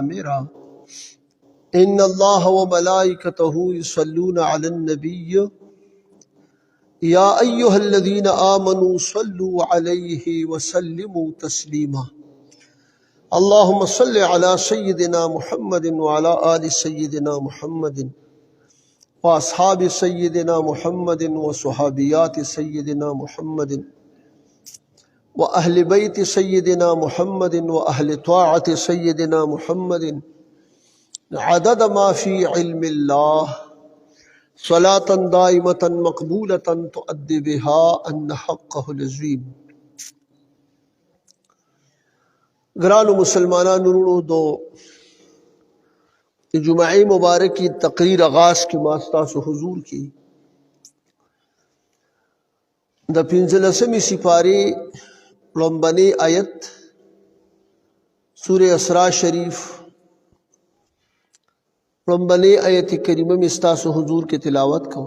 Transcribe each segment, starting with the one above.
मेरा इन्नल्लाह व मलाइकतहु युसल्लूना अलन नबी या अय्युहल्लज़ीना आमनू सल्लु अलैहि व सल्लिमू तस्लीमा। अल्लाहुम्मा सल्लि अला सय्यिदिना मुहम्मदिन व अला आलि सय्यिदिना मुहम्मदिन व अस्हाबि सय्यिदिना मुहम्मदिन व सुहाबियाति सय्यिदिना मुहम्मदिन व अहले बैत सय्यिदिना मुहम्मदिन व अहले त्वाअत सय्यिदिना मुहम्मदिन अदद मा फी इल्मिल्लाह सलातन दाइमतन मकबूलतन तुअद्दि बिहा अन हक़्क़हुल अज़ीम। ग्रानो मुसलमानानो दो जुमाए मुबारक की तकरीर आगाज के मास्तासु हुजूर की द पिंजलसमी सिपारे लंबने आयत सूरह असरा शरीफ लंबने आयत करीमा में इस्तासु हुजूर के तिलावत को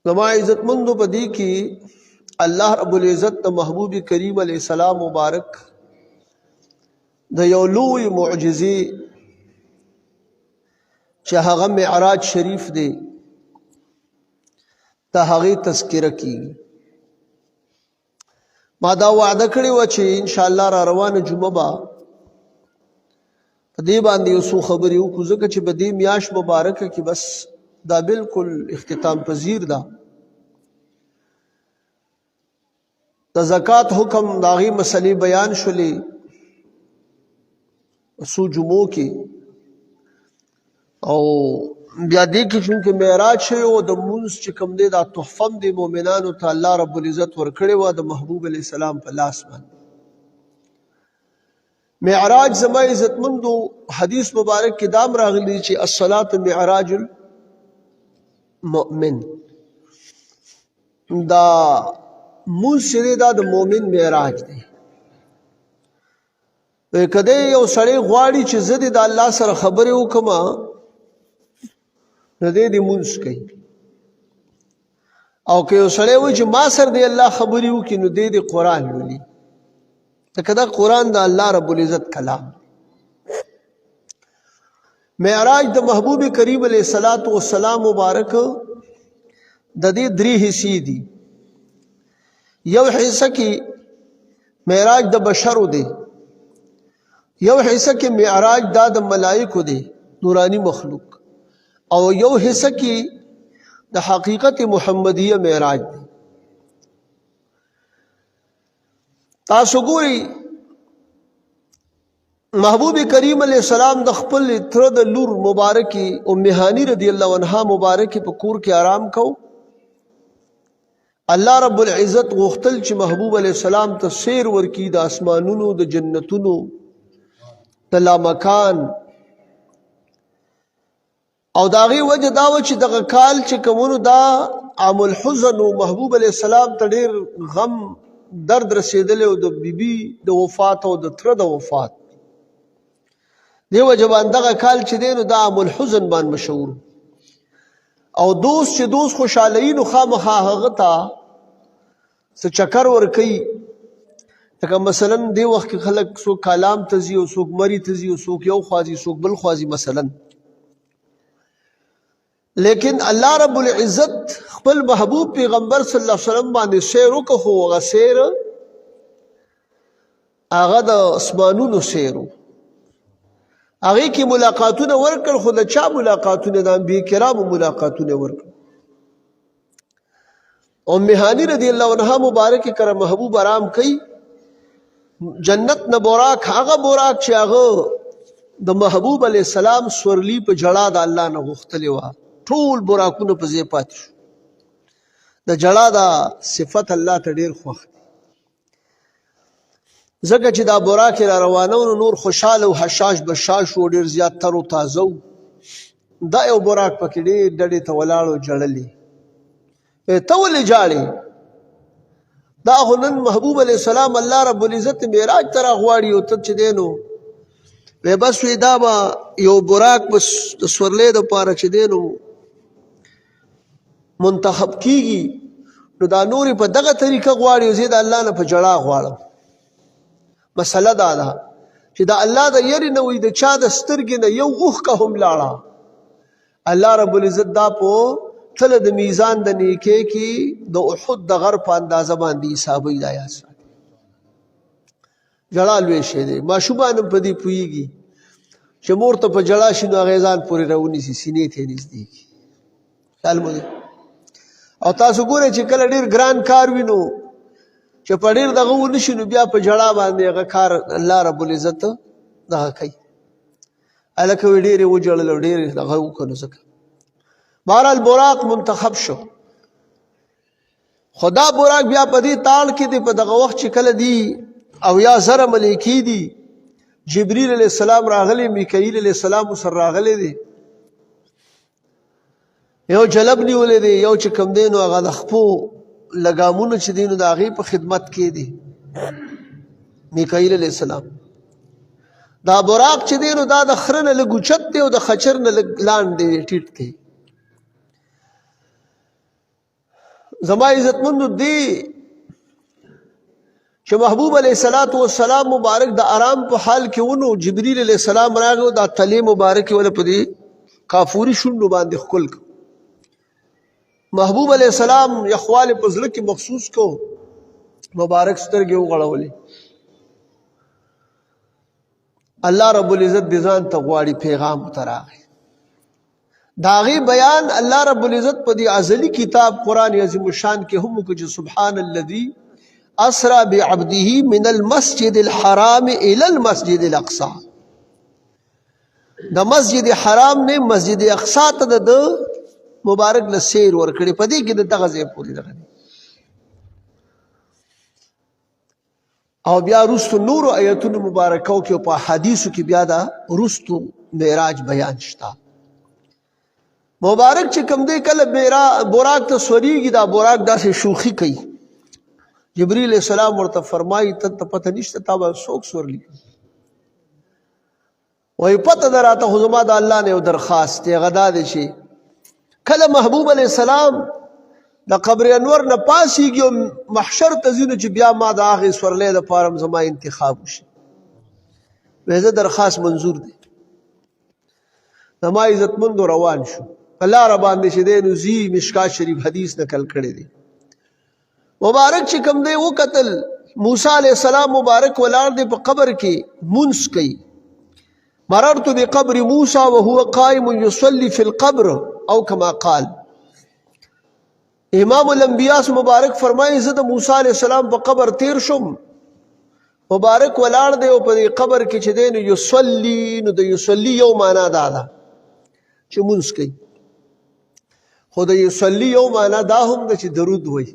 नमा इज़्ज़तमंदो बदी की अल्लाह रब्बुल इज़्ज़त द महबूब करीम अलैहिस्सलाम मुबारक द यौलूई मुअजिज़े चाहे मेअराज शरीफ दे तहागी तस्किरा की मादा वादा कड़ी वचे इंशाअल्लाह रा रवान जुमबा दे बांधी उसो खबरी को ज़का चे बदी मियाश मुबारक की बस दा बिल्कुल इख्तिताम पजीर दा ज़कात हुक्म दागी मसले बयान शुले सो जुमो की और बिया देखी चूंकि मेराज है वो द मुंस चिकम दे दा तोहफम दे मोमिनान ता अल्लाह रब्बुल इज़्ज़त वर खड़े वा द महबूब अलैहिस्सलाम पर लासमान मेराज जमा इज़्ज़तमंदो हदीस मुबारक की दाम रागली ची अस्सलात मेराजुल मुमिन दा मुंसरे दा द मोमिन मेराज दे कदे यो सड़े गवाड़ी ची ज़द दा अल्लाह सर खबरे हुकमा न दे मुंस कही और के यो सड़े हुई ची मा सर दे अल्लाह खबरी हु की न दे कुरान लुली तो कदा कुरान दा अल्लाह रब्बुल इज़्ज़त कलाम मेराज द महबूब करीम अलैहिस्सलातु वस्सलाम मुबारक द दे द्री हिस्सी दी यव हिस्सा की मेराज द बशर दे यव हिस्सा की मेराज दा द मलाइक दे नूरानी मखलूक और यव हिस्सा की द हकीकत मुहम्मदिया मेराज दे तासुगुरी महबूब करीम अलैहिस्सलाम द खपल इत्र द लूर मुबारकी उम्मे हानी रदियल्लाहु अन्हा मुबारकी पकूर के आराम को अल्लाह रब्बुल इज़्ज़त गुख्तल च महबूब अलैहिस्सलाम त सैर वर्की द आसमानुनो द जन्नतुनो द लामकान और दागी वजह दाव च द काल च कमुनु दा आमुल हुज़न महबूब अलैहिस्सलाम त ढेर गम दर्द रसीदले द बीबी द वफात और द थ्र द वफात देव जबान दगा काल च देनो दा आमुल हुज़न बान मशहूर और दोस्त च दोस्त खुशालईन खामखा हगता से चक्कर वर कई तक मसलन दे वक्त के खलक सो कालाम तजी और सो मरी तजी और सो यौ ख्वाजी सो बल ख्वाजी मसलन लेकिन अल्लाह रब्बुल इज़्ज़त खपल महबूब पैगंबर सल्लल्लाहु अलैहि वसल्लम बाने सैरो को हो सैर आगा द आसमानुनो सैरो आगे की मुलाकातुन वर्कर खुद चा मुलाकातुन द अंबिया किराम मुलाकातुन वर्कर और मेहानी रदियल्लाहु अन्हा मुबारक कर महबूब आराम कई जन्नत न बोराक आगा बोराक चे आगा द महबूब अलैहिस्सलाम स्वरली पे जड़ा दा अल्लाह न गुख्तले वा ठूल बोराकुन पे जे पात द जड़ा दा सिफत अल्लाह त ढेर खुख ज़का ची दा बोराक रा रवानो नूर खुशाल और हशाश बशाश वो ढेर ज़्यादा तर ताज़ो दा यो बोराक पके ढेर डड़े त वलाड़ो जड़ली तवल जाड़े दा हुनन महबूब अलैहिस्सलाम अल्लाह रब्बुल इज़्ज़त मेराज तरा गवाड़ी हो तच देनो वे बस वे दाबा यो बुराक बस स्वरले द पारा च देनो मुंतखब कीगी नो दा नूरी पर दगा तरीका गवाड़ी ज़ेद अल्लाह न पर जड़ा गवाड़ा मसला दादा چې د الله د یری نه وي د چا د سترګې نه یو اوښکه هم لاړه الله رب العزت دا په تله د میزان د نیکۍ کې د احد د غر په اندازه باندې حسابوي دا یاد ساتئ. جړا لوی شی دی. ماشومان هم په دې پوهېږي چې مور ته په جړا شي نو هغې ځان پورې راونیسي سینې ته یې نږدې کړي. خیال مو دی. او تاسو ګورئ چې کله ډېر ګران کار وي نو چې په ډېر دغه ونه شي نو بیا په جړا باندې هغه کار الله رب العزت دغه کوي. هلکه وی ډېرې وجړل او ډېرې دغه وکړه نو ځکه بهرحال براق منتخب شو. خو دا براق بیا په دې تاړ کې دی په دغه وخت چې کله دی او یا زره ملایکې دي جبریل علیه السلام راغلی میکائیل علیه السلام سره راغلی دی یو جلب نیولی دی یو چې کوم دی نو هغه د خپو لګامونه چې دی نو د هغې په خدمت کې دی میکائیل علیه السلام. دا براق چې دی نو دا د خره نه لږ اوچت دی او د خچر نه لږ لاندې دی ټیټ دی. زما عزتمندو دی چې محبوب علیه السلام مبارک د آرام په حال کې ونو جبریل علیه السلام راغی او دا تلې مبارکې وله په دې کافوري شونډو باندې ښکل کړ. محبوب علیه السلام یخوالی په زړه کې محسوس کو مبارک سترګې وغړولې. الله رب العزت دې ځان ته غواړي پیغام ورته راغی. د هغې بیان الله رب العزت په دې ازلي کتاب قرآن عظیم الشان کې هم وکړو چې سبحان الذي اسرا بعبده من المسجد الحرام الى المسجد الاقصى. د مسجد حرام نه مسجد اقصی ته د مبارک له سیر ورکړي په دې کې د دغه ځای پورې دغه او بیا رستو نورو آیتونو مبارکو کې او په حدیثو کې بیا دا رستو معراج بیان شته. مبارک چې کوم دی کله براق ته سوریږي دا براق داسې شوخي کوي. جبریل علیہ السلام ورته فرمایي ته پته نشته تا به څوک سورلی وایي پته ده راته خو زما د الله نه یو درخواست دی هغه دا دی چې کله محبوب علیہ السلام د قبر انور نه پاسېږي او محشر ته ځي نو چې بیا ما د هغې سورلی دپاره زما انتخاب وشي وایي زه درخواست منظور دی. زما عزتمندو روان شو په لاره باندې چې دی نو ځي مشکات شریف حدیث نقل کړی دی. مبارک چې کوم دی وکتل موسی علیہ السلام مبارک ولاړ دی په قبر کې منس کوي. مررت بقبر موسی وهو قائم يصلي في القبر او كما قال. امام الانبیاء مبارک فرمایي زه د موسی علیہ السلام په قبر تیر شم مبارک ولاړ دی او په دې قبر کې چې دی نو یصلي نو د یصلي یو معنا دا ده چې منس کوي خو د یصلي یو معنا دا هم ده چې درود وایي.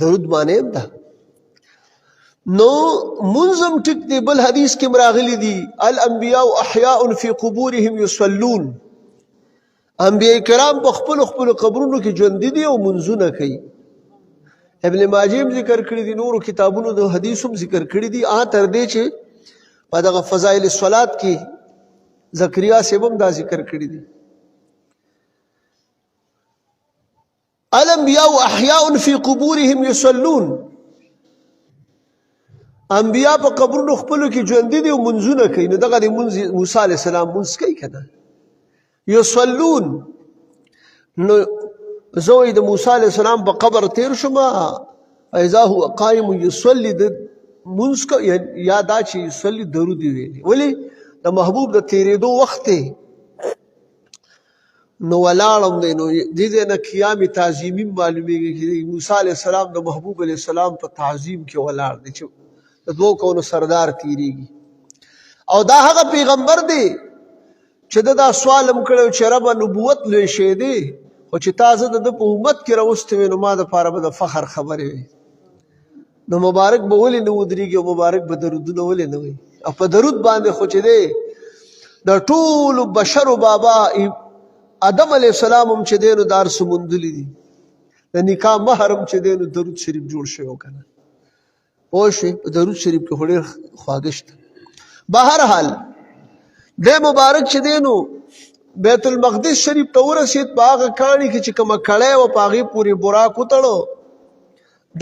درود معنی هم ده نو منظم ټیک دی. بل حدیث کې مراغلی دی الانبیاء احیاء فی قبورهم یصلون. انبیاء کرام په خپل خپل قبرونو کې ژوندي دي او منځونه کوي. ابن ماجه هم ذکر کړی دي نورو کتابونو د حدیث هم ذکر کړی دي تر دې چې په دغه فضائل الصلات کې زکریا صاحب هم دا ذکر کړی دي. الانبیاء احیاء فی قبورهم یصلون. انبیاء په قبرونو خپلو کې ژوندي دي او منځونه کوي. نو دغه د موسی علیه السلام منځ کوي که نه یصلون. نو زه د موسی علیه السلام په قبر تیر شم اذا هو قائم یصلي د منځ یا دا چې یصلي درود ویلي ولې د محبوب د تیرېدو وخت دی نو ولاړم دی نو دې ځای نه قیام تعظیمي معلومېږي چې موسی علیه السلام د محبوب علیه السلام په تعظیم کې ولاړ دی چې د دوو کونو سردار تیریږي. او دا هغه پیغمبر دی چې دا سوال هم کړی چې ربه نبوت لوی شی دی خو چې تا زه د په امت کې راوستی وې نو ما دپاره به د فخر خبرې وې. نو مبارک به ولې نه ودرېږي او مبارک به درودونه ولې نه وایي. او په درود باندې خو چې دی د ټولو بشرو بابا آدم علیه السلام هم چې دی نو دا هر څه موندلي دي. د نکاح مهر هم چې دی نو درود شریف جوړ شوی که نه پوه شوې په درود شریف کې خو ډېر خواږه شته. بهرحال دی مبارک چې دی نو بیت المقدس شریف ته ورسېد په هغه کاڼي کې چې کومه کړی وه په هغې پورې براق وتړو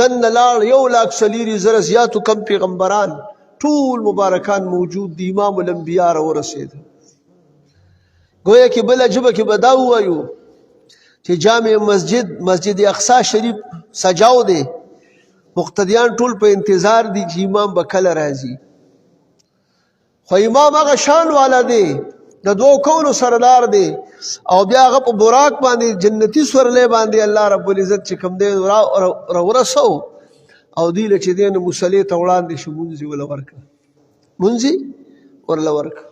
دننه لاړ 1,40,000 زیاتو کم پیغمبران ټول مبارکان موجود دي. امام الانبیاء راورسېد. گویا کې بله ژبه کې به دا ووایو چې جامع مسجد اقصی شریف سجاو دی، مقتدیان ټول په انتظار دي چې امام به کله راځي. خو امام هغه شان والا دی، د دوو کونو سردار دی، او بیا هغه په براق باندې جنتی سورلی باندې الله رب العزت چې کوم دی راورسو او دی له چې دی نو مصلې ته وړاندې شو، مونځ یې ورله ورکړه، مونځ یې ورله ورکړه.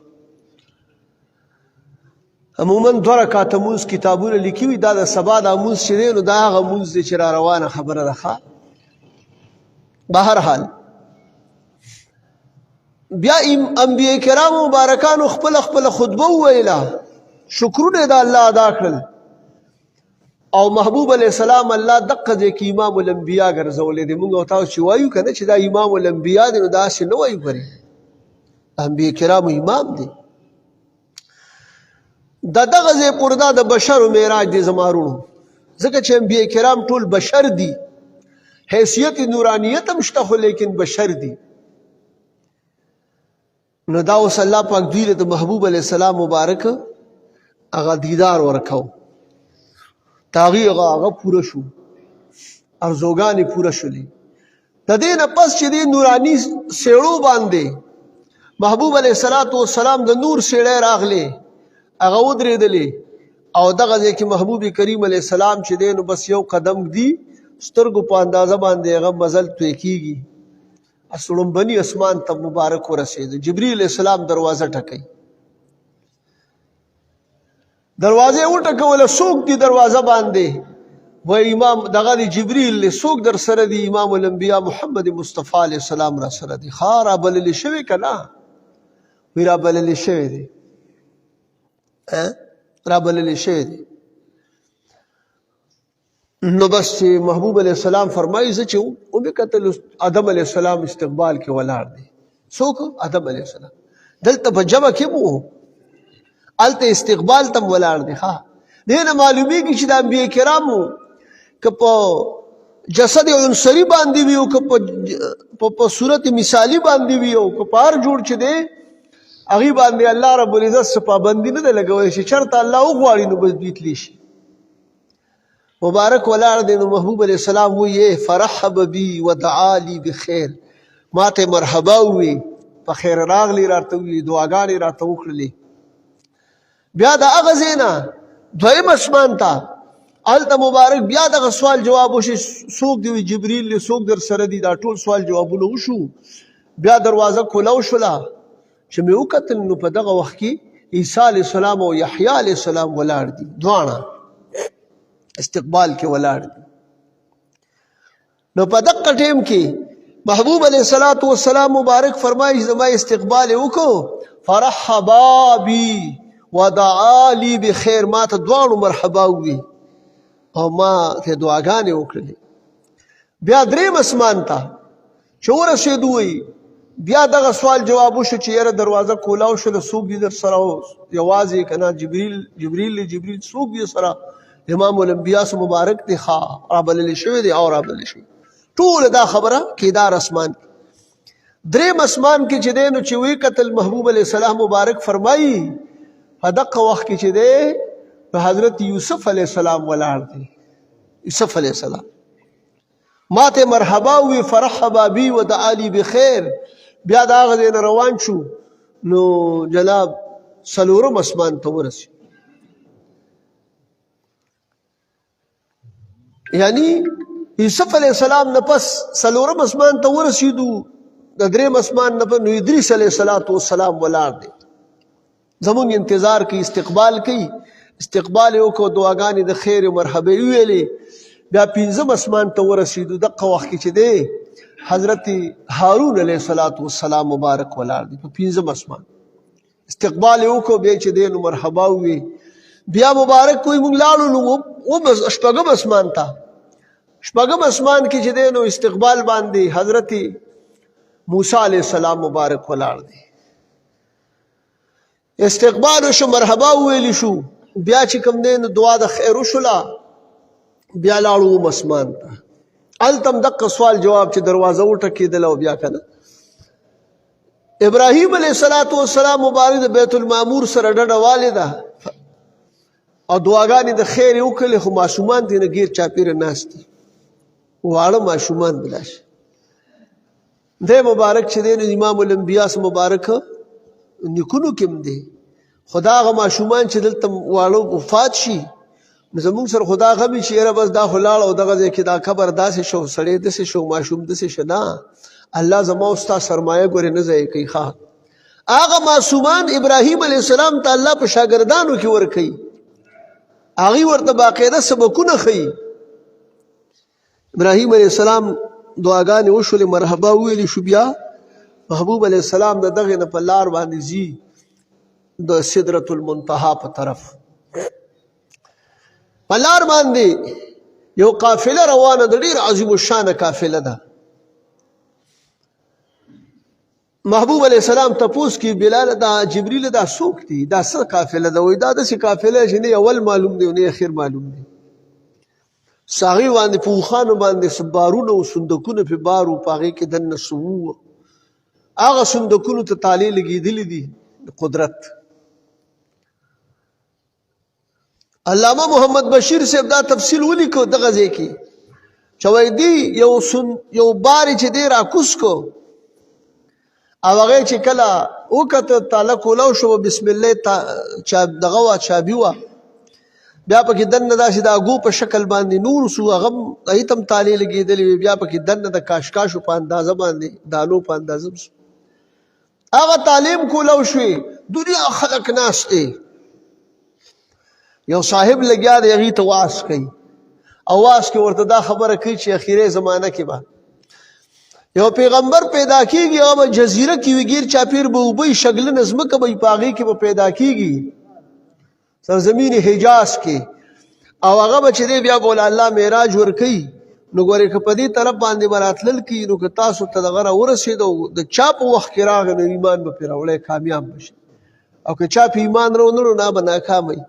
عموما 2 رکعاته مونځ کتابونه لیکي وي، دا د سبا دا مونځ چې دی نو دا هغه مونځ دی چې را روانه خبره ده. بهرحال بیا انبیاء کرام مبارکانو خپل خطبه وویله، شکرونه د الله ادا کړل، او محبوب علیه السلام الله دقه ځای کې امام الانبیاء ګرځولی دی. مونږ او تاسو چې وایو که نه چې دا امام الانبیاء دی نو داسې نه وایو، ګورې انبیاء کرامو امام دی. د دغه ځای پورې دا د بشرو معراج دی زما وروڼو، ځکه چې انبیاء کرام ټول بشر دي، حیثیت نورانیت هم شته خو لیکن بشر دي. نو دا اوس الله پاک دوی له د محبوب علیه السلام مبارک هغه دیدار ورکو، تاغي هغه پوره شو، ارزوګانې پوره شولې. د دې نه پس چې دې نوراني سیړو باندې محبوب علیه السلام د نور سیړی راغلی، هغه ودرېدلې، او دغه ځای کې محبوب کریم علیه السلام چې دی نو بس یو قدم دی، سترګو په اندازه باندې هغه مزل توی کېږي، لومبني اسمان ته مبارک ورسېده. جبریل علیه السلام دروازه ټکوي، دروازه یې وټکوله، څوک دي دروازه باندې؟ وایي امام دغه دی جبریل دی. څوک در سره دی؟ امام الانبیاء محمد مصطفی علیه السلام را سره دی. ښه رابللی شوی که نه؟ وی رابللی شوی دی، رابللی شوی دی. نو بس چې محبوب علیه السلام فرمایي زه چې ومې کتل آدم علیه السلام استقبال کې ولاړ دی. څوک؟ آدم علیه السلام. دلته په جمع کې مو هلته استقبال ته ولاړ دی. ښه دې نه معلومیږي چې د انبیاء کرامو که په جسد عنصري باندې وي او که په صورت مثالي باندې وي او که په هر جوړ چې دی هغې باندې الله رب العزت څه پابندي نه ده لګولی چې چېرته الله وغواړي نو بس دوی تلی شي. مبارک ولاړ دی. نو محبوب علیه السلام وایي فرحب بي ودعا لي بخیر، ما ته مرحبا ووي، په خیر راغلی راته ووي، دعاګانې راته وکړلې. بیا د هغه ځای نه دویم اسمان ته هلته مبارک بیا دغه سوال جواب وشي، څوک دی؟ جبریل دی. څوک در سره دي؟ دا ټول سوال جوابونه وشو. بیا دروازه کولاو شوله، چې مې وکتل نو په دغه وخت کې عیسی علیه السلام او یحیی علیه السلام ولاړ دي، دواړه استقبال کې ولاړ دي. نو په دغه ټیم کې محبوب علیه السلام مبارک فرمایي زما استقبال یې وکړو، فرحبا بي ودعا لي بخیر، ما ته دواړو مرحبا ووي او ما ته دعاګانې وکړلې. بیا دریم اسمان ته چې ورسېدو وایي بیا دغه سوال جواب وشو چې یاره دروازه کولاو شوله، څوک دي در سره؟ یوازې که نه جبریل څوک دي سره؟ امام الانبیاء مبارک دی. ښه رابللی شوی دی او رابللی شوی. ټوله دا خبره کیدار اسمان کې. دریم اسمان کې چې دی نو چې وی قتل محبوب علیه السلام مبارک فرمایي په دغه وخت کې چې دی نو حضرت یوسف علیه السلام ولاړ دی. یوسف علیه السلام ما ته مرحبا وی، فرحبا بي ودعا لي بخیر. بیا د هغه ځای نه روان شو نو جناب څلورم اسمان ته ورسېد. یعنی یوسف علیه السلام نه پس څلورم اسمان ته ورسېدو، د دریم اسمان نه پس نو ادریس علیه السلام ولاړ دی، زمونږ انتظار کوي، استقبال کوي. استقبال یې وکړو، دعاګانې د خیر مرحبا ویلې. بیا پنځم اسمان ته ورسېدو، دغه وخت کې چې دی حضرت هارون علیه السلام مبارک ولاړ دی په پنځم اسمان. استقبال یې وکړو، بیا چې دی نو مرحبا ووي. بیا مبارک کوي مونږ لاړو نو شپږم اسمان ته. شپږم اسمان کې چې دی نو استقبال باندې حضرت موسی علیه السلام مبارک ولاړ دی. استقبال وشو، مرحبا وویلی شو. بیا چې کوم دی نو دعا د خیر وشوله. بیا لاړو اوم اسمان ته. هلته هم دقه سوال جواب چې دروازه وټکېدله او بیا که نه ابراهیم علیه السلام مبارک د بیت المعمور سره ډډه والده او دعاګانې د خیر وکړلې، خو ماشومان دې نه غیر چاپیره ناست دي، واړه ماشومان بلاش د مبارک چې دی امام الانبیاء مبارک نیکونو کې دی. خدا هغه ماشومان چې دلته واړه وفات شي نو زمونږ سره خدا غمي چې یاره بس دا خو لاړ او دغه ځای کې دا قبر داسې شو، سړی داسې شو، ماشوم داسې شو. نه، الله زما او ستا سرمایه ګورې نه ضایع کوي. ښه هغه معصومان ابراهیم علیه السلام ته الله په شاګردانو کې ورکوي، هغوی ورته باقاعده سبقونه ښیي. ابراهیم علیه السلام دعاګانې وشولې، مرحبا وویلې شو. بیا محبوب علیه السلام د دغې نه په لار باندې ځي د سدرة المنتهى په طرف. په لار باندې یو قافله روانه ده، ډېر عظیم الشانه قافله ده. محبوب علیه السلام تپوس کی بلال دا جبریل دا څوک دي، دا څه قافله ده؟ وایي دا داسې قافله چې نه اول معلوم دی نه اخر معلوم دی. ساغي باندې په اوښانو باندې بارونه او صندوقونه په بار و، په هغې کې دننه څه وو، هغه صندوقونو ته تالې لګېدلې دي د قدرت. علامه محمد بشیر صاحب دا تفصیل ولیکو دغه ځای کې چې وایي دی یو بار چې دی راکوز کو او هغې چې کله وکته تاله کولاو شو، بسم الله دغه وه چابي وه، بیا پکې دننه داسې د اګو په شکل باندې نور سو، هغه هغې ته هم تالې لګېدلې وې، بیا پکې دننه د کاشکاشو په اندازه باندې دانو په اندازه سو هغه تعلیم کولاو شوې. دنیا خلق ناست دی، یو صاحب لګیا دی هغې ته واس کوي، او واس کې ورته دا خبره کوي چې اخیری زمانه کې به یو پیغمبر پیدا کیږي، هغه به جزیره کې وي، ګیر چاپیر به اوبه وي، شګلنه ځمکه به وي، په هغې کې به پیدا کیږي سرزمین حجاز کې، او هغه به چې دی بیا به الله معراج ورکوي. نو ګورې که په دې طرف باندې به راتلل کي، نو که تاسو ته دغه راورسېدو د چا په وخت کې راغی نو ایمان به پرې راوړی، کامیاب به شي، او که چا په ایمان راونهړو نه به ناکامئ.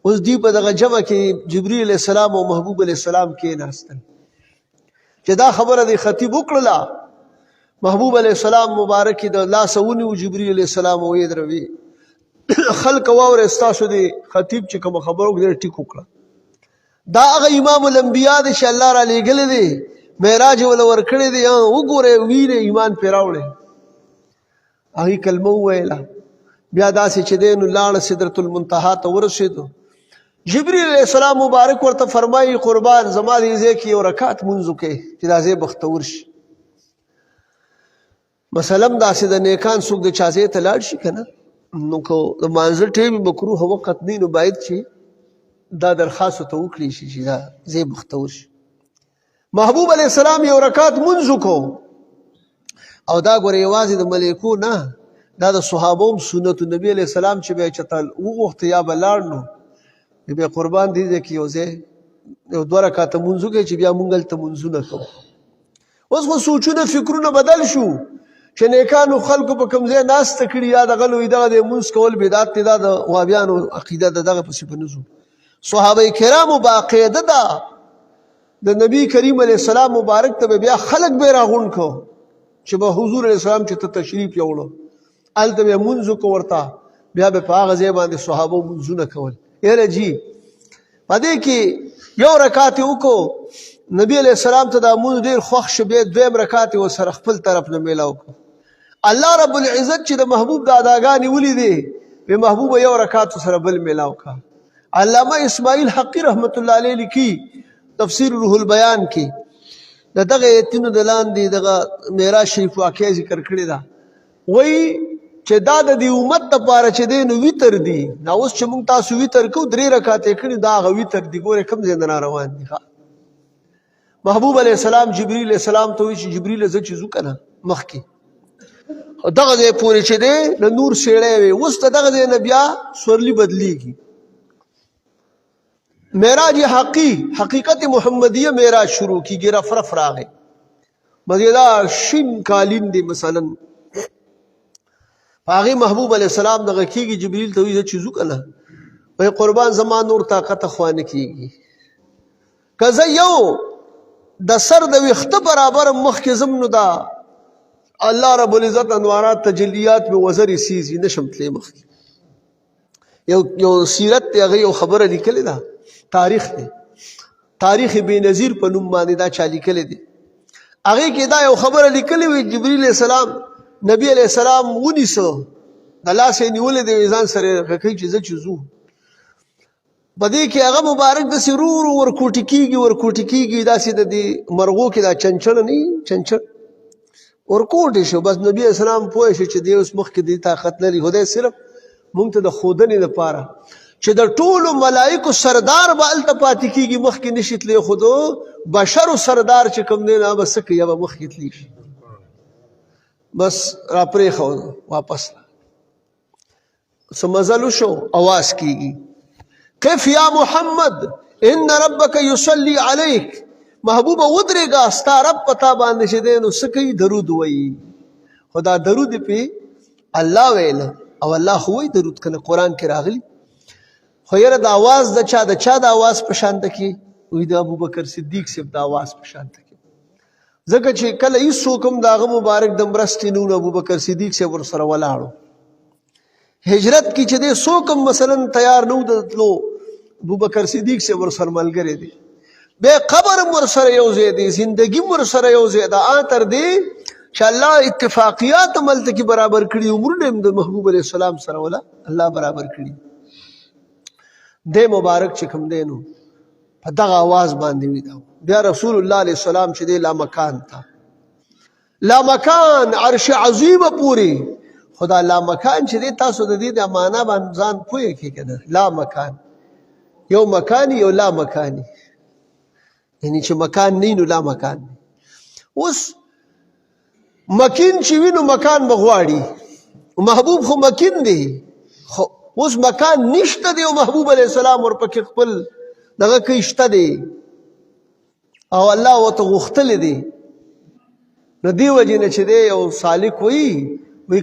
اوس دوی په دغه جمع کې جبریل علیه السلام او محبوب علیه السلام کېناستل چې دا خبره دی خطیب وکړله. محبوب علیه السلام مبارک د لاسه ونیو جبریل علیه السلام او یې دروي خلق واورې ستاسو دی خطیب چې کومه خبره وکړه ټیک وکړه. دا هغه امام الانبیاء دی چې الله را لېږلی دی، معراج یې وله ورکړی دی، وګورئ وینې ایمان پرې راوړی. هغې کلمه وویله، بیا داسې چې دی نو لاړه سدرة المنتهى ته ورسېدو. جبریل علیه السلام مبارک ورته فرمایي قربان زما دې ځای کې یو رکعت مونځ وکړئ چې دا ځای بختور شي. مثلا داسې د نیکان څوک د چا ځای ته لاړ شي که نه، نو که د مانځه ټیم مکروه وقت نه نو باید چې دا درخواست ته وکړي شي چې دا ځای بختور شي. محبوب علیه السلام یو رکعت مونځ وکړو، او دا ګوره یوازې د ملیکو نه، دا د صحابو هم سنت نبی علیه السلام چې بیا چته وغوښته یا به لاړ نو بیا قربان دې ځای کې یو ځای یو دوه رکعته مونځ وکړئ چې بیا مونږ هلته مونځونه کوو. اوس خو سوچونه فکرونه بدل شو چې نیکانو خلکو په کوم ځای ناسته کړي، یا دغه لوی دغه د مونځ کول بدعت دی، دا د وهابیانو عقیده ده، دغه پسې به نه ځو. صحابه کرامو باقاعده ده د نبی کریم علیه السلام مبارک ته بیا خلک به راغونډ کو چې به حضور علیه السلام چې ته تشریف یوړو هلته به یې مونځ وکړو ورته، بیا به په هغه ځای باندې صحابو مونځونه کول. یاره جي په دې کې یو رکعت یې وکړو، نبی علیه السلام ته دا مونځ ډېر خوښ شو، بیا دویم رکعت یې ورسره خپل طرف نه میلاو کړو. الله رب العزت چې د محبوب د اداګانې ولیدې بې محبوبه یو رکعت ورسره بل میلاو کړه. علامه اسماعیل حقی رحمت الله علیه لیکي تفسیر روح البیان کې د دغه ایتونو د لاندې دغه معراج شریف واقعه ذکر کړې ده. وایي چې دا د دې امت دپاره چې دی نو ویتر دي. نو اوس چې موږ تاسو ویتر کوو 3 رکعتې کړي، دا هغه ویتر دي. ګورې کوم ځای نه راروان دي. محبوب علیه السلام جبریل علیه السلام ته وایي چې جبریله زه چې ځو که نه مخکې دغه ځای پورې چې دی د نور سیړی وي، اوس ته دغه ځای نه بیا سورلي بدلیږي. معراج حقیقت محمدیه معراج شروع کیږي، رفرف راغی، مزیدار شین قالین دی مثلا هغې محبوب علیه السلام دغه کېږي. جبریل ته وایي زه چې ځو که نه، وایي قربان زما نور طاقته خوا نه کېږي، که زه یو د سر د ویښته برابر مخکې ځم نو دا الله رب العزت انوارات تجلیات به وزر سیزی نشم تلې مخکې یو سیرت دی هغه یو خبره لیکلې ده تاریخ دی تاریخ بېنظیر په نوم باندې دا چا لیکلی دی هغې کې دا یو خبره لیکلې وي جبریل علیه السلام نبی علیه السلام ونیسه د لاس یې نیولی دی ځان سره یې کوي چې زه چې ځو په دې کې هغه مبارک داسې ورو ورو ورکوټې کېږي داسې د دې مرغو کې دا چنچڼه نه وي چنچڼ ورکوټې شو بس نبي اسلام پوه شو چې دی اوس مخکې دې طاقت لري خدای صرف موږ ته د ښودنې دپاره چې د ټولو ملایکو سردار به هلته پاتې کېږي مخکې نشي تللی خو د بشرو سردار چې کوم دی نه به څه کوي یا به مخکې تللی شي بس را پرېښود واپس څه مزل وشو اواز کېږي کیف یا محمد ان ربک یصلی علیک محبوبه ودرېږه ستا رب په تا باندې چې دی نو څه کوي درود وایي خو دا درود یې پې الله ویله او الله خو وایي درود که نه قرآن کې راغلي خو یاره د اواز د چا د اواز په شانته کې وایي د ابوبکر صدیق صاحب د اواز په شانته کې ځکه چې کله هېڅوک هم د هغه مبارک د مرستې نه ابوبکر صدیق صاحب ورسره ولاړو هجرت کې چې دی څوک هم مثلا تیار نه و د تلو ابوبکر صدیق صاحب ورسره ملګری دی بیا قبر هم ورسره یو ځای دی زندګي هم ورسره یو ځای ده تر دې چې الله اتفاقیات هم هلته کې برابر کړي عمرونه هم د محبوب علیه السلام سره ولا الله برابر کړي دی مبارک چې کوم دی نو په دغه آواز باندې وي بیا رسول الله علیه السلام چې دی لامکان ته لامکان عرش عظیمه پورې خدا لامکان چې دی تاسو د دې د معنا باندې ځان پوهې کې که نه لامکان یو مکانی یو لا مکانی یعنی چې مکان نه نو لا مکان اوس مکین چې وي نو مکان بغواړي محبوب خو مکین دی خو اوس مکان نشته دی او محبوب علیه السلام ورپکې خپل دغه کې شته دی او الله ورته غوښتلی دی نو دې وجې نه چې دی یو سالک وی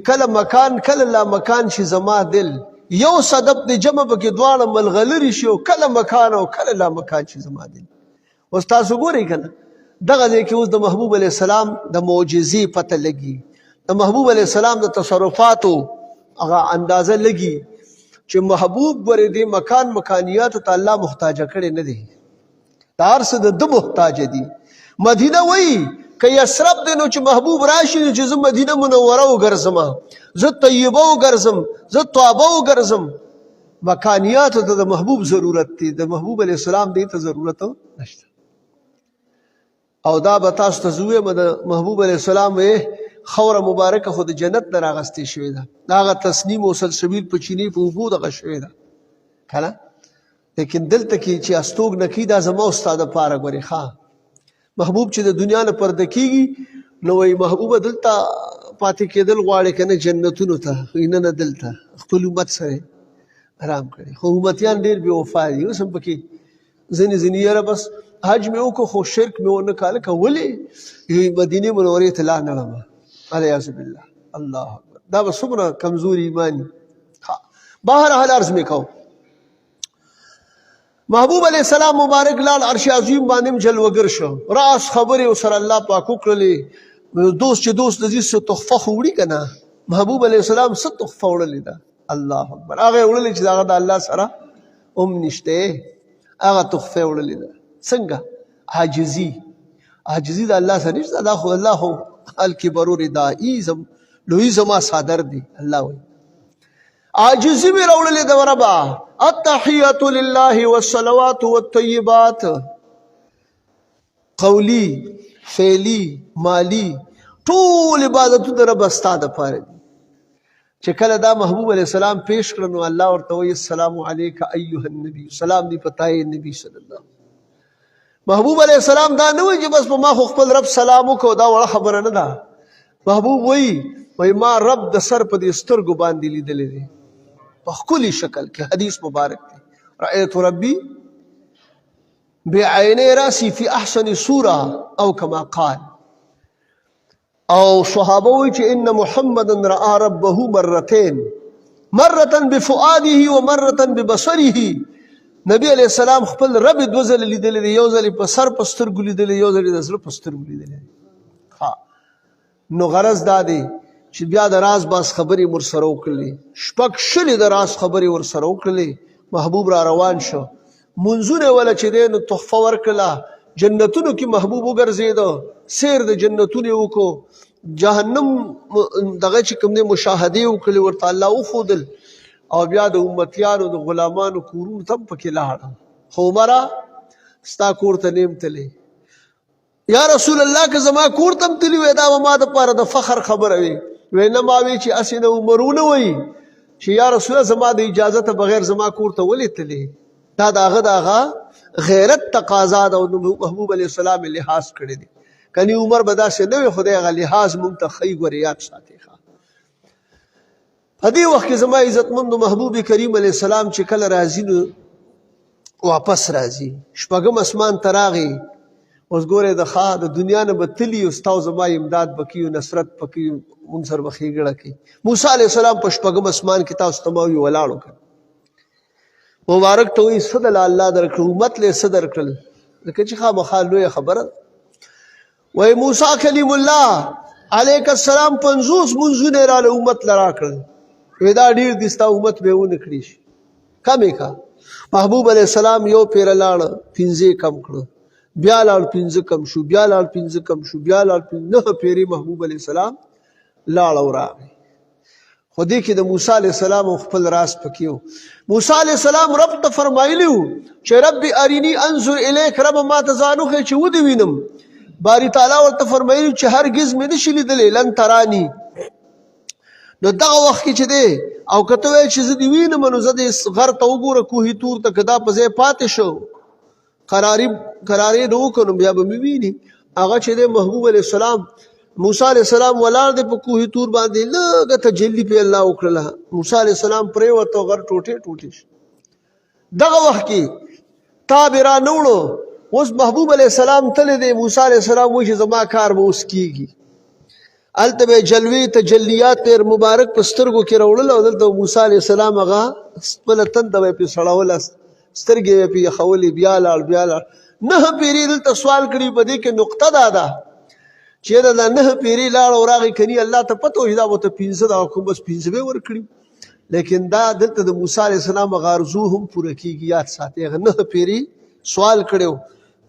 کله مکان کله لا مکان شي زما دل یو صدف د جمع پکې دواړه ملغلرې شي او کله مکان او کله لا مکان شي زما دل اوس تاسو ګورئ که نه دغه ځای کې اوس د محبوب علیه السلام د معجزې پته لګي د محبوب علیه السلام د تصرفاتو هغه اندازه لګي چې محبوب ورې دې مکانیاتو ته الله محتاجه کړی نه دی دا هر څه د ده محتاجه دي مدینه وایي که یثرب دی نو چې محبوب راشي نو چې زه مدینه منوره وګرځم زه طیبه وګرځم زه طابه وګرځم مکانیاتو ته د محبوب ضرورت دی د محبوب علیه السلام دې ته ضرورت نشته او دا به تاسو ته زه ووایم د محبوب علیه السلام خوره مبارکه خو د جنت نه راغستې شوې ده د هغه تصنیم او سلسبیل په چینې په اوبو دغه شوې ده که نه لیکن دلته کې چې استوګنه دا زما او ستا دپاره ګورې ښه محبوب چې د دنیا نه پرده کېږي نو وایي محبوبه دلته پاتې کېدل غواړې که نه جنتونو ته نه نه دلته خپل امت سره آرام کړي خو امتیان ډېر بې وفا دي اوس هم پکې ځینې یاره بس حج مې وکړو خو شرک مې ونه کړه لکه ولې مدینې منورې ته لا نه ړمه علیاذ بالله الله اکبر دا به څومره کمزوري ایماني بهرحال عرض مې کوم محبوب علیه السلام مبارک لال عرش عظیم باندې جلوګر شو راس خبرې ورسره الله پاک وکړلې دوست چې دوست د دې څه تحفه خو وړي که نه محبوب علیه السلام څه تحفه وړلې ده الله اکبر هغه یې وړلې چې هغه د الله سره هم نشته هغه تحفه وړلې ده څنګه عاجزي د الله سره نشته دا خو الله خو الکبر ردائی لوی زما صادر دی الله وایي عاجزي مې راوړلې ده وربا التحیات لله والصلوات والطیبات قولی فعلی مالی ټول عبادتونه د رب ستا دپاره دي چې کله دا محبوب علیه السلام پیش کړه نو الله ورته وایي السلام علیک ایها النبي سلام دی په تا نبی صلی الله محبوب علیه السلام دا نه وایي چې بس په ما خو خپل رب سلام وکړو دا وړه خبره نه ده محبوب وایي ما رب د سر په دې سترګو باندې لیدلی دی په ښکلي شکل کې حدیث مبارک دی رأیت ربی بعینی راسی فی احسن صوره او کما قال او صحابه وایي چې ان محمدا رأى ربه مرتين مرة بفؤاده ومرة ببصره نبی علیہ السلام خپل رب دوه ځله لیدلی دی یو ځل په سر په سترګو لیدلی یو ځل د زړه په سترګو لیدلی نو غرض دا دی چې بیا د راز باز خبرې ورسره وکړلې، شپږ شلې د راز خبرې ورسره وکړلې. محبوب را روان شو، منځونه ولا چې دی نو تحفه ورکړله، جنتونو کې محبوب وګرځېده، سیر د جنتونو یې وکړو، جهنم دغه چې کوم دی مشاهدې وکړلې، ورته الله وښودل، او بیا د امتیانو د غلامانو کورونو ته هم پکې لاړه. خو عمره ستا کور ته نیم تللی، یا رسول الله که زما کور ته هم تللی وی دا به ما دپاره د فخر خبره وي. وی نه ما وی چې هسې نه عمرونه وایي چې یا رسول الله زما د اجازته بغیر زما کور ته ولې تللی. دا د هغه د هغه غیرت تقاضا ده او محبوب علیه السلام یې لحاظ کړی دی. کنی عمر به داسې نه وي، خدای هغه لحاظ مونږ ته ښیي. ګورې یاد ساتئ په دې وخت کې زما عزتمندو محبوب کریم علیه السلام چې کله راځي نو واپس راځي، شپږم اسمان ته راغی. اوس ګورې د دنیا نه به تلي او ستا او زما امداد به کوي، نصرت به کوي، مونږ سره به ښېګړه کوي. موسی علیه السلام په شپږم اسمان کې تاسو ته ما وي ولاړ وکړه، مبارک ته وایي څه دله الله درکړل، امت له څه درکړل، ځکه چې خامخا لویه خبره. وایي موسی کلیم الله علیه السلام 50 منځونه یې راله امت له راکړل. وی دا ډېر دي ستا امت به یې ونه کړي شي، کم یې کا. محبوب علیه السلام یو پیره لاړه، 5 کم کړه، بیا لاړ 5 کم شو، بیا لاړ 5 کم شو، بیا لاړ 9 پیرې محبوب علیه السلام لاړ او راغی. خو دې کې د موسی علیه السلام خپل راز پکې و. موسی علیه السلام رب ته فرمایلی و چې رب ارینی انظر الیک، رب ما ته ځان وښیه چې ودې وینم. باری تعالی ورته فرمایلی چې هرګز مې نشي لیدلی، لن ترانی. نو دغه وخت کې چې دی او که ته وایې چې زه دې وینم نو زه دې غر ته وګوره، کوهي تور ته، که دا په ځای پاتې شو قرارې نه وکړو نو بیا به مې ویني. هغه چې دی محبوب علیه السلام موسی علیه السلام ولاړ دی په کوهي تور باندې، لږه تجلي پې الله وکړله. موسی علیه السلام پرېوته او غر ټوټې ټوټې شو. دغه وخت کې تاب یې را نه وړو. اوس محبوب علیه السلام تللی دی، موسی علیه السلام وایي چې زما کار به اوس کېږي. هلته به یې جلوې تجلیات پې مبارک په سترګو کې راوړل، او دلته موسی علیه السلام هغه خپله تنده به یې پې سړوله، سترګې به یې پې یخولې، بیا لاړ بیا لاړ. 9 پیرې دلته سوال کړي، په دې کې نقطه دا ده چې دا 9 پیرې لاړ او راغی، کني الله ته پته وي دا به ته 15 دا کوم بس 15 به ورکړي. لیکن دا دلته د موسی علیه السلام هغه ارزو هم پوره کېږي. یاد ساتئ هغه 9 پیرې سوال کړی و،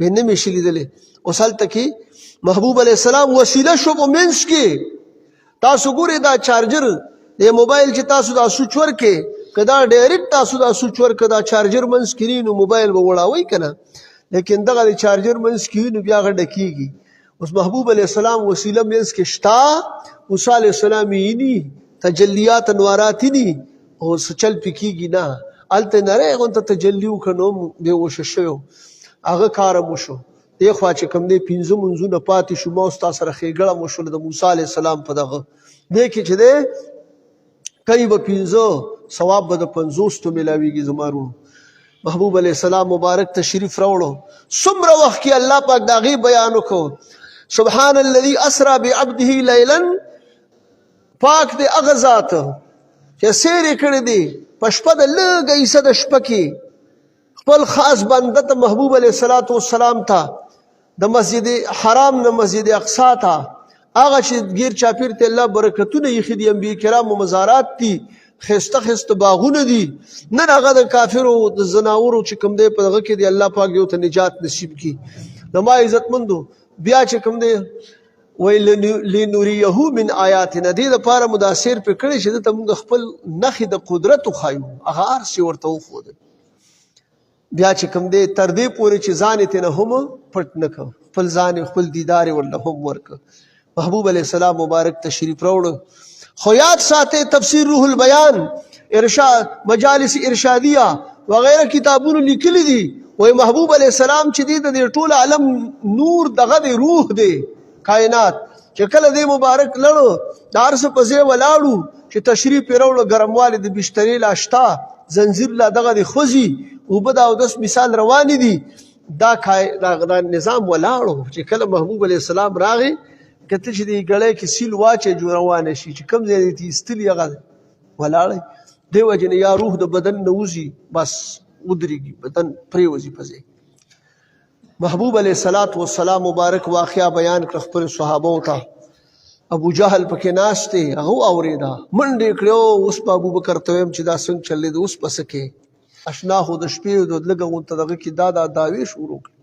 وی نه مې شي لیدلی. اوس هلته کې محبوب علیه السلام وسیله شو په منځ کې. تاسو ګورئ دا چارجر د موبایل چې تاسو دا سوچ ورکې، که دا ډایرکټ تاسو دا سوچ ورکړه دا چارجر منځ کې نی نو موبایل به وړاوئ که نه، لیکن دغه د چارجر منځ کې وي نو بیا هغه ډکېږي. اوس محبوب علیه السلام وسیله منځ کې شته، موسی علیه السلام یې ني، تجلیات انوارات یې ني، او څه چل پې کېږي نه. هلته نری غونته تجلي وکړه نو هم بې وشه شوی، هغه کار هم وشو. دې خوا چې کوم دی 15 منځونه پاتې شو، ما اوس تا سره ښېګړه مو شوله د موسی علیه السلام په دغه دې کې چې دی کوي به 15 ثواب به د 50 ته میلاویږي. زما وروڼو محبوب علیه السلام مبارک تشریف راوړو. څومره وخت کې الله پاک د هغې بیان وکړو. سبحان الذي اسرا بعبده لیلا، پاک دی هغه ذات چې سیر یې کړی دی په شپه د لږه حصه د شپه کې خپل خاص بنده ته محبوب علیه السلام ته د مسجد حرام نه مسجد اقصا ته هغه چې ګیر چاپیر ته الله برکتونه ایښي دي، انبیا کرامو مزارات دي، ښایسته ښایسته باغونه دي. نن هغه د کافرو د زناورو چې کوم دی په دغه کې دی الله پاک یو ته نجات نصیب کړي. زما عزتمندو بیا چې کوم دی وایي لنریه من آیاتنا، دې دپاره مو دا سیر پرې کړی چې دلته موږ خپل نښې د قدرت وښایو، هغه هر څه ورته وښودل. بیا چې کوم دی تر دې پورې چې ځان یې ترېنه هم پټ نه کړ، خپل ځان یې خپل دیدار یې ورله هم ورکړ. محبوب علیه السلام مبارک تشریف راوړو. خو یاد ساتئ تفسیر روح البیان، ارشاد مجالس ارشادیه وغیره کتابونو لیکلي دي. وایي محبوب علیه السلام چې دی د دې ټول عالم نور دغه دی، روح دی کائنات. چې کله دی مبارک لړو د هر څه په ځای ولاړو چې تشریف یې راوړو، ګرموالی د بسترې لا شته، زنځیر لا دغه دی خوځي، اوبه د اودس مثال روانې دي. دا نظام ولاړو چې کله محبوب علیه السلام راغی، کته چې دی ګړی کې سیل واچې جو روانه شي، چې کوم ځای دی ایستلي هغه ولاړی. دې وجې نه یا روح د بدن نه وځي بس ودرېږي، بدن پرېوځي په ځای. محبوب علیه السلام مبارک واقعه بیان کړه خپل صحابو ته. ابو جهل پکې ناست دی هغه اورېدا منډې کړې اوس په ابوبکر ته ویم چې دا څنګه چلېد اوس پس کې اشنا خو د شپې د لږه غونته دغه کې دا دعوې شروع کړې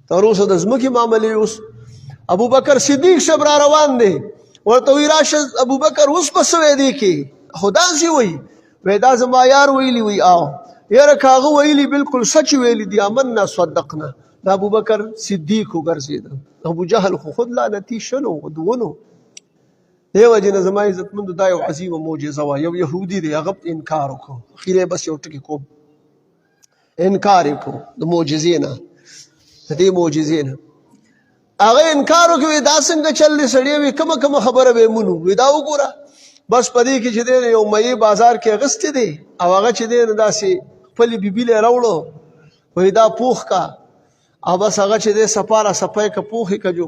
تر اوسه د ځمکې معاملې اوس ابوبکر صدیق صاحب را روان دی ورته وی راشه ابوبکر اوس په څه وی دی کې خو داسې وایي وی دا زما یار ویلي وی آو یاره که هغه ویلي بلکل سچ ویلي دي آمنا صدقنا د ابوبکر صدیق وګرځېده ابو جهل خو خود لعنتي شنو ودونو دیو جن زما عزتمند دا یو عظیمه معجزه وه یو یهودي دی هغه انکار وکړو اخر یې بس یو ټکي کوم انکار یې کړو د معجزې نه د دې معجزې نه هغه انکار وکړي دا څنګه چل دی سړی وي کومه خبره به مونږ وي دا وګوره بس پدې کې چې دی یو مې بازار کې اغستې دی او هغه چې دی داسې خپلې بیبي له راوړو وایي دا پوخ کا او بس هغه چې دی سپاره سپی که پوخې کجو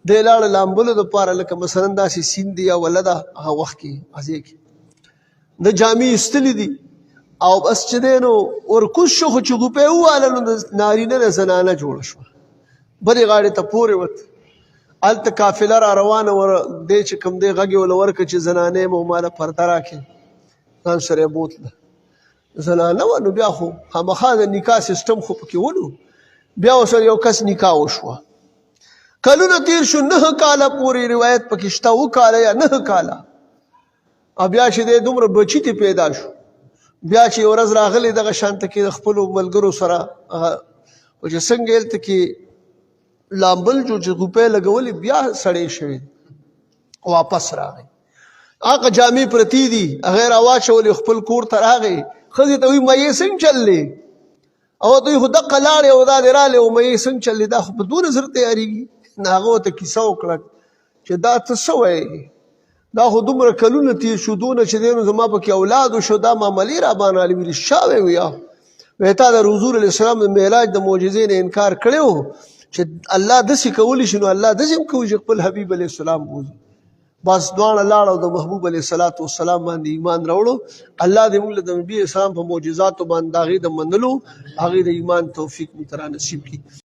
دی لاړه لامبلو دپاره لکه مثلا داسې سیند دی یا ولده هغه وخت کې هځې کې د جامې ایستلې دي او بس چې دی نو ورکوز شو خو چې غوپې وواله نو د نارینه نه زنانه جوړه شوه بلې غاړې ته پورې وت هلته قافله را روانه دی چې کوم دی غږ یې وله ورکړه چې زنانې مو ماله پرده راکړې ځان سره یې بوتله زنانه وه نو بیا خو خامخا د نکاح سیسټم خو پکې ولو بیا ورسره یو کس نکاح وشوه کلونه تیر شو 9 کاله پورې روایت پکې شته 9 کاله یا 9 کاله او بیا چې دی دومره بچي ته پیدا شو بیا چې یو ورځ راغلی دغه شانته کې د خپلو ملګرو سره او چې څنګه هلته کې لامبل جو چې غوپې لګولې بیا سړی شوی واپس راغی هغه جامې پرتې دي هغې راواچولې خپل کور ته راغی ښځې ته وایي مایې څنګه چللی او دوی خو دقه لاړې او دا دې رالې او مایې څنګه چللی دا خو په دونه زر تیارېږي هغه ورته کیسه وکړه چې دا ته څه وایې دا خو دومره کلونه تېر شو دونه چې دی نو زما پکې اولاد وشو دا معاملې را باندې ویلي شا ویا وایي تا د حضور علیه السلام د معراج د معجزې نه انکار کړی و چې الله داسې کولی شي نو الله داسې هم کوي چې خپل حبیب علیه السلام بوځي بس دواړه لاړه او د محبوب علیه السلام باندې ایمان راوړو الله دې موږ له د نبي اسلام په معجزاتو باندې د هغې د منلو هغې د ایمان توفیق مو ته را نصیب کړي